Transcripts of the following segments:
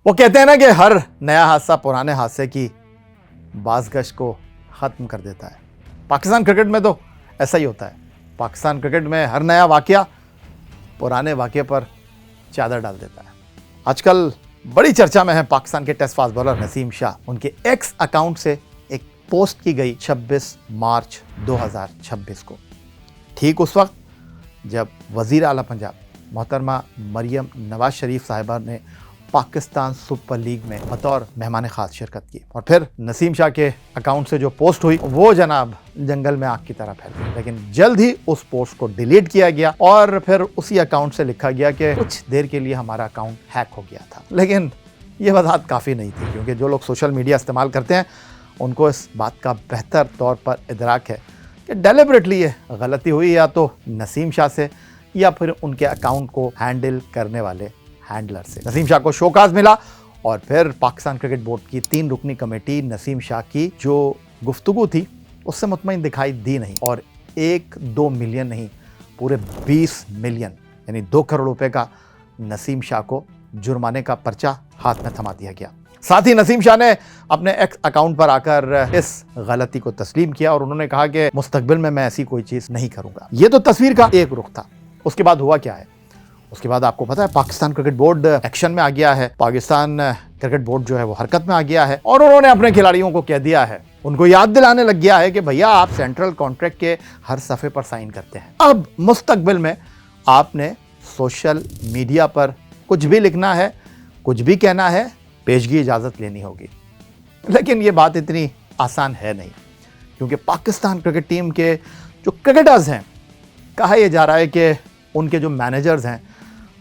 वो कहते हैं ना कि हर नया हादसा पुराने हादसे की बाज़गश्त को ख़त्म कर देता है। पाकिस्तान क्रिकेट में तो ऐसा ही होता है। पाकिस्तान क्रिकेट में हर नया वाक़या पुराने वाक़ये पर चादर डाल देता है। आजकल बड़ी चर्चा में है पाकिस्तान के test fast bowler Naseem Shah. उनके एक्स अकाउंट से एक पोस्ट की गई 26 मार्च 2026 को, ठीक उस वक्त जब वज़ीर आला पंजाब मोहतरमा मरियम नवाज शरीफ साहिबा ने पाकिस्तान सुपर लीग में बतौर मेहमान ख़ास शिरकत की। और फिर नसीम शाह के अकाउंट से जो पोस्ट हुई वो जनाब जंगल में आग की तरह फैल गई। लेकिन जल्द ही उस पोस्ट को डिलीट किया गया और फिर उसी अकाउंट से लिखा गया कि कुछ देर के लिए हमारा अकाउंट हैक हो गया था। लेकिन ये वजाहत काफ़ी नहीं थी, क्योंकि जो लोग सोशल मीडिया इस्तेमाल करते हैं उनको इस बात का बेहतर तौर पर इदराक है कि डेलिबरेटली ये गलती हुई या तो नसीम शाह से या फिर उनके अकाउंट को हैंडल करने वाले हैंडलर से। नसीम शाह को शोकाज मिला और फिर पाकिस्तान क्रिकेट बोर्ड की 3 रुकनी कमेटी नसीम शाह की जो गुफ्तगू थी उससे मुतमईन दिखाई दी नहीं और 1-2 मिलियन नहीं, पूरे 20 मिलियन यानी 2 करोड़ रुपए का नसीम शाह को जुर्माने का पर्चा हाथ में थमा दिया गया। साथ ही नसीम शाह ने अपने एक्स अकाउंट पर आकर इस गलती को तस्लीम किया और उन्होंने कहा कि मुस्तकबिल में मैं ऐसी कोई चीज़ नहीं करूंगा। ये तो तस्वीर का एक रुख था। उसके बाद हुआ क्या है? उसके बाद आपको पता है पाकिस्तान क्रिकेट बोर्ड एक्शन में आ गया है। पाकिस्तान क्रिकेट बोर्ड जो है वो हरकत में आ गया है और उन्होंने अपने खिलाड़ियों को कह दिया है, उनको याद दिलाने लग गया है कि भैया आप सेंट्रल कॉन्ट्रैक्ट के हर सफ़े पर साइन करते हैं। अब मुस्तकबिल में आपने सोशल मीडिया पर कुछ भी लिखना है, कुछ भी कहना है, पेशगी इजाज़त लेनी होगी। लेकिन ये बात इतनी आसान है नहीं, क्योंकि पाकिस्तान क्रिकेट टीम के जो क्रिकेटर्स हैं, कहा यह जा रहा है कि उनके जो मैनेजर्स हैं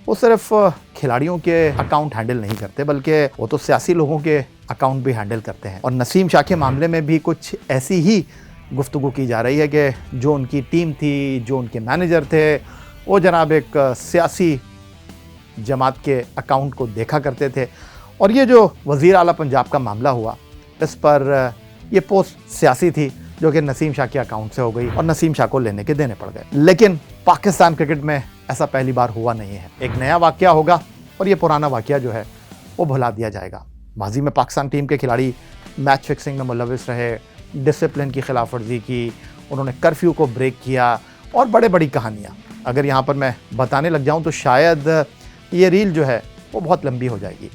वो सिर्फ खिलाड़ियों के अकाउंट हैंडल नहीं करते, बल्कि वो तो सियासी लोगों के अकाउंट भी हैंडल करते हैं। और नसीम शाह के मामले में भी कुछ ऐसी ही गुफ्तगू की जा रही है कि जो उनकी टीम थी, जो उनके मैनेजर थे, वो जनाब एक सियासी जमात के अकाउंट को देखा करते थे। और ये जो वज़ीर आला पंजाब का मामला हुआ, इस पर ये पोस्ट सियासी थी जो कि नसीम शाह के अकाउंट से हो गई और नसीम शाह को लेने के देने पड़ गए। लेकिन पाकिस्तान क्रिकेट में ऐसा पहली बार हुआ नहीं है। एक नया वाक़या होगा और ये पुराना वाक़या जो है वो भुला दिया जाएगा। माजी में पाकिस्तान टीम के खिलाड़ी मैच फिक्सिंग में मुलविस रहे, डिसिप्लिन की खिलाफ वर्जी की, उन्होंने कर्फ्यू को ब्रेक किया और बड़ी कहानियाँ अगर यहाँ पर मैं बताने लग जाऊँ तो शायद ये रील जो है वो बहुत लंबी हो जाएगी।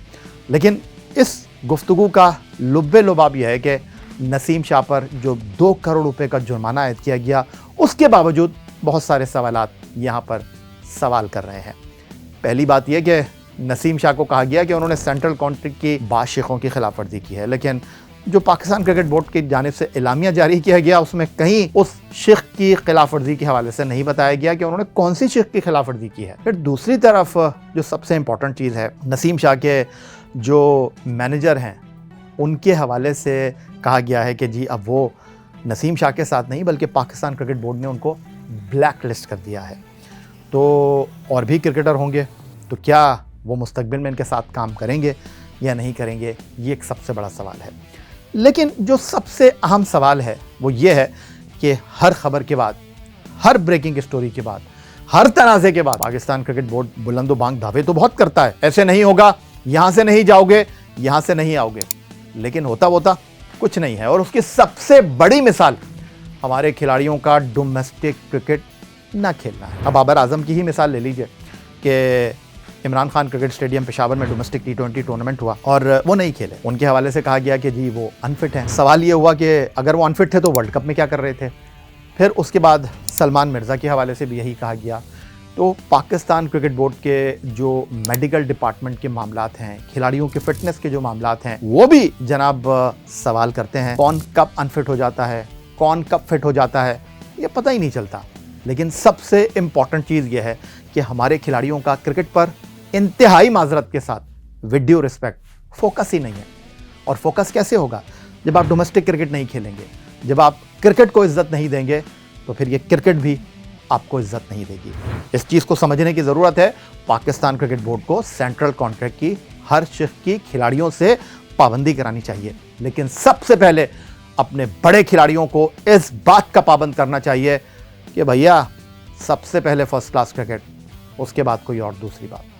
लेकिन इस गुफ्तगू का लुब्बे लुबाब यह है कि नसीम शाह पर जो 2 करोड़ रुपए का जुर्माना आयद किया गया, उसके बावजूद बहुत सारे सवालात यहाँ पर सवाल कर रहे हैं। पहली बात यह कि नसीम शाह को कहा गया कि उन्होंने सेंट्रल कॉन्ट्रैक्ट की बाशिकों की खिलाफ वर्जी की है, लेकिन जो पाकिस्तान क्रिकेट बोर्ड की जानिब से एलामिया जारी किया गया उसमें कहीं उस शिख की खिलाफ वर्जी के हवाले से नहीं बताया गया कि उन्होंने कौन सी शिख की खिलाफ वर्जी की है। फिर दूसरी तरफ जो सबसे इंपॉर्टेंट चीज़ है, नसीम शाह के जो मैनेजर हैं उनके हवाले से कहा गया है कि जी अब वो नसीम शाह के साथ नहीं बल्कि पाकिस्तान क्रिकेट बोर्ड ने उनको ब्लैक लिस्ट कर दिया है। तो और भी क्रिकेटर होंगे, तो क्या वो मुस्तकबिल में इनके साथ काम करेंगे या नहीं करेंगे, ये एक सबसे बड़ा सवाल है। लेकिन जो सबसे अहम सवाल है वो ये है कि हर खबर के बाद, हर ब्रेकिंग स्टोरी के बाद, हर तनाज़े के बाद पाकिस्तान क्रिकेट बोर्ड बुलंदो बांग दावे तो बहुत करता है, ऐसे नहीं होगा, यहाँ से नहीं जाओगे, यहाँ से नहीं आओगे, लेकिन होता कुछ नहीं है। और उसकी सबसे बड़ी मिसाल हमारे खिलाड़ियों का डोमेस्टिक क्रिकेट ना खेलना है। अब बाबर आजम की ही मिसाल ले लीजिए कि इमरान खान क्रिकेट स्टेडियम पेशावर में डोमेस्टिक T20 टूर्नामेंट हुआ और वो नहीं खेले। उनके हवाले से कहा गया कि जी वो अनफिट हैं। सवाल ये हुआ कि अगर वो अनफिट थे तो वर्ल्ड कप में क्या कर रहे थे। फिर उसके बाद सलमान मिर्ज़ा के हवाले से भी यही कहा गया। तो पाकिस्तान क्रिकेट बोर्ड के जो मेडिकल डिपार्टमेंट के मामलात हैं, खिलाड़ियों के फिटनेस के जो मामलात हैं, वो भी जनाब सवाल करते हैं। कौन कब अनफिट हो जाता है, कौन कब फिट हो जाता है, ये पता ही नहीं चलता। लेकिन सबसे इम्पॉर्टेंट चीज़ ये है कि हमारे खिलाड़ियों का क्रिकेट पर इंतहाई माजरत के साथ विद ड्यू रिस्पेक्ट फोकस ही नहीं है। और फोकस कैसे होगा जब आप डोमेस्टिक क्रिकेट नहीं खेलेंगे, जब आप क्रिकेट को इज्जत नहीं देंगे, तो फिर ये क्रिकेट भी आपको इज्जत नहीं देगी। इस चीज़ को समझने की ज़रूरत है। पाकिस्तान क्रिकेट बोर्ड को सेंट्रल कॉन्ट्रैक्ट की हर शिफ्ट की खिलाड़ियों से पाबंदी करानी चाहिए, लेकिन सबसे पहले अपने बड़े खिलाड़ियों को इस बात का पाबंद करना चाहिए कि भैया सबसे पहले फर्स्ट क्लास क्रिकेट, उसके बाद कोई और दूसरी बात।